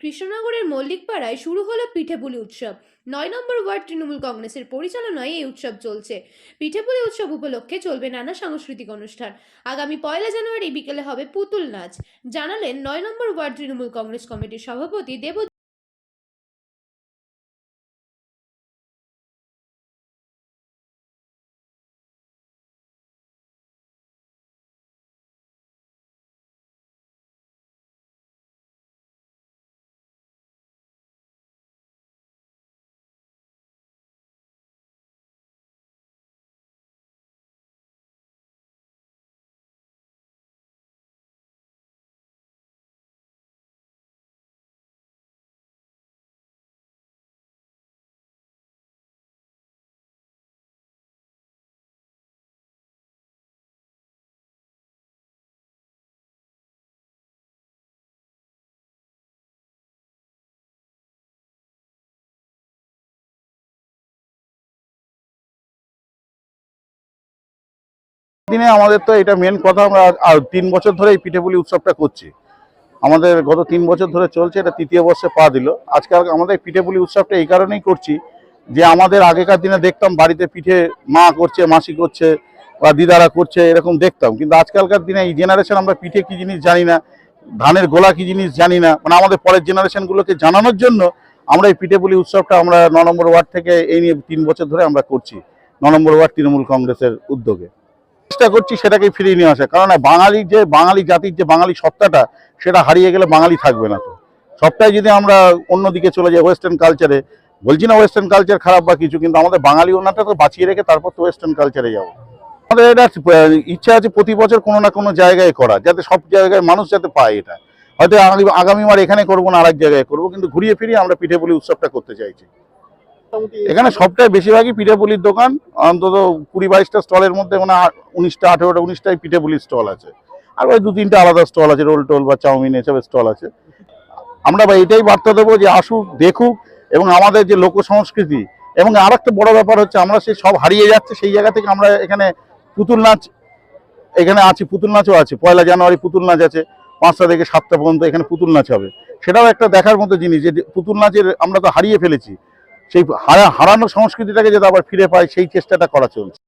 কৃষ্ণনগরের মল্লিকপাড়ায় শুরু হলো পিঠেপুলি উৎসব। ৯ নম্বর ওয়ার্ড তৃণমূল কংগ্রেসের পরিচালনায় এই উৎসব চলছে। পিঠেপুলি উৎসব উপলক্ষে চলবে নানা সাংস্কৃতিক অনুষ্ঠান। আগামী ১লা জানুয়ারি বিকেলে হবে পুতুল নাচ, জানালেন ৯ নম্বর ওয়ার্ড তৃণমূল কংগ্রেস কমিটির সভাপতি দেব। দিনে আমাদের তো এটা মেন কথা। আমরা ৩ বছর ধরে এই পিঠেপুলি উৎসবটা করছি। আমাদের গত ৩ বছর ধরে চলছে, এটা তৃতীয় বর্ষে পা দিল। আজকাল আমাদের পিঠেপুলি উৎসবটা এই কারণেই করছি যে আমাদের আগেকার দিনে দেখতাম বাড়িতে পিঠে মা করছে, মাসি করছে বা দিদারা করছে, এরকম দেখতাম। কিন্তু আজকালকার দিনে এই জেনারেশন আমরা পিঠে কি জিনিস জানি না, ধানের গোলা কি জিনিস জানি না। মানে আমাদের পরের জেনারেশনগুলোকে জানানোর জন্য আমরা এই পিঠেপুলি উৎসবটা আমরা ৯ নম্বর ওয়ার্ড থেকে এই নিয়ে ৩ বছর ধরে আমরা করছি, ৯ নম্বর ওয়ার্ড তৃণমূল কংগ্রেসের উদ্যোগে চেষ্টা করছি সেটাকে ফিরিয়ে নিয়ে আসা। কারণ বাঙালির যে বাঙালি জাতির যে বাঙালি সত্তাটা, সেটা হারিয়ে গেলে বাঙালি থাকবে না। তো সবটাই যদি আমরা অন্যদিকে চলে যাই ওয়েস্টার্ন কালচারে, বলছি না ওয়েস্টার্ন কালচার খারাপ বা কিছু, কিন্তু আমাদের বাঙালি ওনাটা তো বাঁচিয়ে রেখে তারপর তো ওয়েস্টার্ন কালচারে যাবো। আমাদের এটা ইচ্ছা আছে প্রতি বছর কোনো না কোনো জায়গায় করা, যাতে সব জায়গায় মানুষ যাতে পায়। এটা হয়তো আগামীবার এখানে করবো না, আরেক জায়গায় করবো, কিন্তু ঘুরিয়ে ফিরিয়ে আমরা পিঠেপুলি উৎসবটা করতে চাইছি। এখানে সবটাই বেশিরভাগই পিঠেপুলির দোকান, অন্তত ২০-২২টা স্টলের মধ্যে মানে ১৯টা ১৮টা ১৯টাই পিঠেপুলির স্টল আছে। আর ওই ২-৩টা আলাদা স্টল আছে, রোল টোল বা চাউমিন এসবের স্টল আছে। আমরা এটাই বার্তা দেবো যে আসুক, দেখুক, এবং আমাদের যে লোক সংস্কৃতি। এবং আর একটা বড় ব্যাপার হচ্ছে, আমরা সেই সব হারিয়ে যাচ্ছে, সেই জায়গা থেকে আমরা এখানে পুতুল নাচ এখানে আছি, পুতুল নাচও আছে। ১লা জানুয়ারি পুতুল নাচ আছে, ৫টা থেকে ৭টা পর্যন্ত এখানে পুতুল নাচ হবে। সেটাও একটা দেখার মতো জিনিস যে পুতুল নাচের আমরা তো হারিয়ে ফেলেছি, সেই হারানো সংস্কৃতিটাকে যাতে আবার ফিরে পাই সেই চেষ্টাটা করা চলছে।